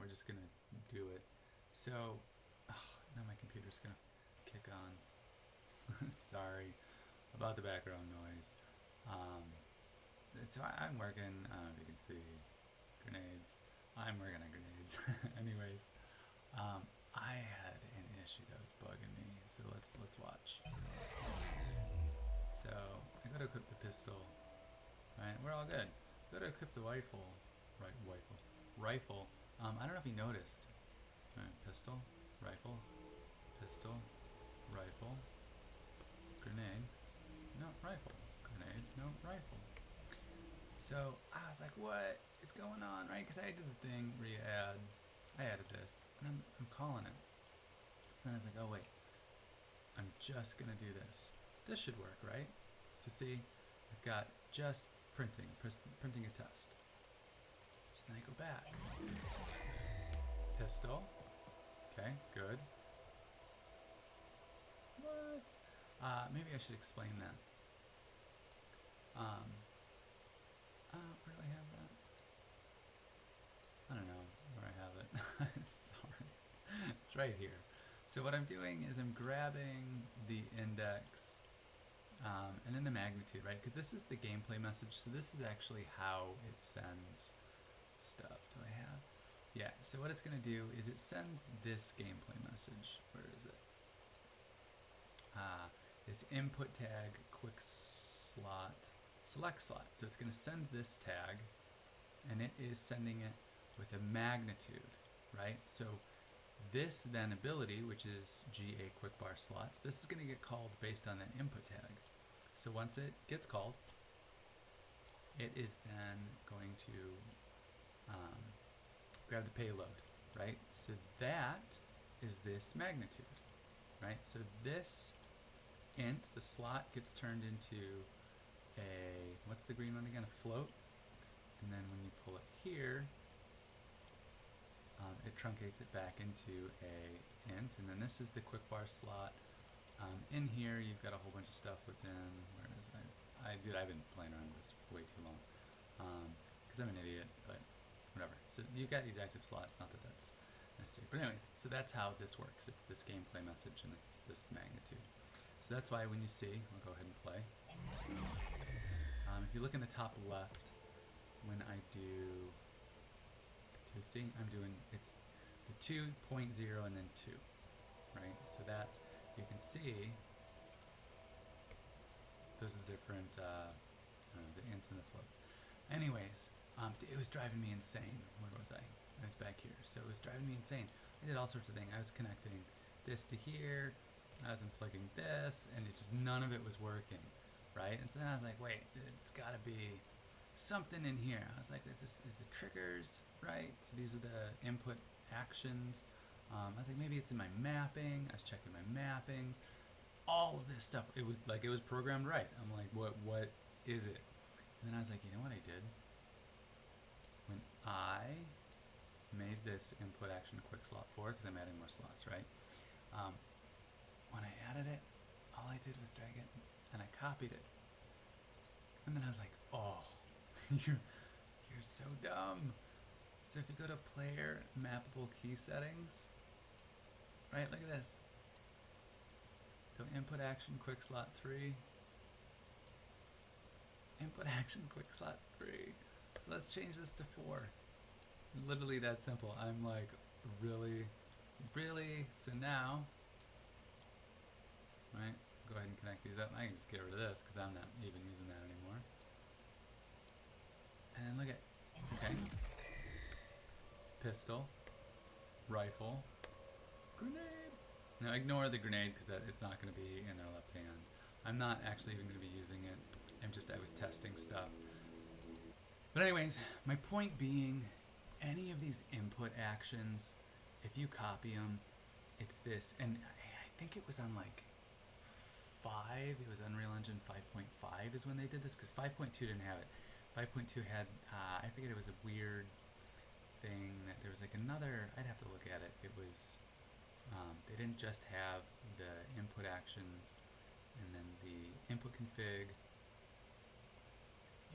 just gonna do it. So, now my computer's gonna kick on. Sorry about the background noise. So I'm working, I don't know if you can see, grenades. I'm working on grenades. Anyways, I had an issue that was bugging me, so let's watch. So I go to equip the pistol, right? We're all good. Go to equip the rifle, right? Rifle. I don't know if you noticed. Right, pistol, rifle, grenade, no rifle, grenade, no rifle. So I was like, what is going on, right? Because I did the thing where you add, I added this, and I'm calling it. So then I was like, oh wait, I'm just gonna do this. This should work, right? So see, I've got just printing a test. So then I go back. Pistol. Okay, good. What? Maybe I should explain that. Where do I have that? I don't know where I have it. Sorry. It's right here. So what I'm doing is I'm grabbing the index and then the magnitude, right? Because this is the gameplay message. So this is actually how it sends stuff. Do I have? Yeah, so what it's going to do is it sends this gameplay message. Where is it? This input tag quick slot select slot. So it's going to send this tag, and it is sending it with a magnitude, right? So this then ability, which is GA quickbar slots, this is going to get called based on that input tag. So once it gets called, it is then going to grab the payload, right? So that is this magnitude, right? So this int, the slot, gets turned into a, what's the green one again? A float. And then when you pull it here, it truncates it back into a int. And then this is the quick bar slot. In here, you've got a whole bunch of stuff within. Where is it? I've been playing around with this way too long because I'm an idiot, but whatever. So you've got these active slots, not that that's necessary. But anyways, so that's how this works. It's this gameplay message and it's this magnitude. So that's why when you see, I'll go ahead and play. If you look in the top left, when I do, see, I'm doing, it's the 2.0 and then 2, right? So that's, you can see, those are the different, the ints and the floats. Anyways, it was driving me insane. Where was I? I was back here. So it was driving me insane. I did all sorts of things. I was connecting this to here. I was unplugging this, and it just, none of it was working, right? And so then I was like, wait, it's got to be something in here. I was like, is the triggers, right? So these are the input actions. I was like, maybe it's in my mapping. I was checking my mappings. All of this stuff, it was programmed right. I'm like, what is it? And then I was like, you know what I did? When I made this input action quick slot 4, because I'm adding more slots, right? When I added it, all I did was drag it and I copied it. And then I was like, oh, you're so dumb. So if you go to player mappable key settings, right, look at this. So input action quick slot 3. Input action quick slot 3. So let's change this to 4. Literally that simple. I'm like, really? So now, right, go ahead and connect these up. I can just get rid of this because I'm not even using that anymore. And then look at, okay, pistol, rifle, grenade. Now ignore the grenade because it's not going to be in their left hand. I'm not actually even going to be using it. I was testing stuff. But anyways, my point being, any of these input actions, if you copy them, it's this. And I think it was on like 5, it was Unreal Engine 5.5 is when they did this, because 5.2 didn't have it. 5.2 had, I forget, it was a weird thing. There was like another, I'd have to look at it. It was, they didn't just have the input actions and then the input config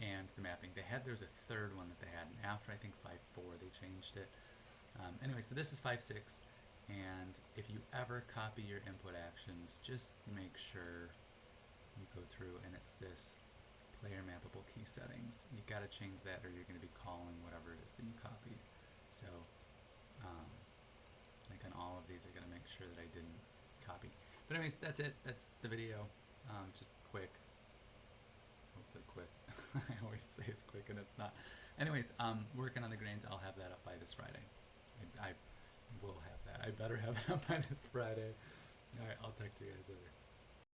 and the mapping. There was a third one that they had, and after I think 5.4 they changed it. Anyway, so this is 5.6, and if you ever copy your input actions, just make sure you go through and it's this player mappable key settings. You got to change that or you're going to be calling whatever it is that you copied. So like on all of these, I got to make sure that I didn't copy. But anyways, that's it. That's the video. Just quick. Hopefully quick. I always say it's quick and it's not. Anyways, working on the grains. I'll have that up by this Friday. I will have that. I better have it up by this Friday. All right, I'll talk to you guys later.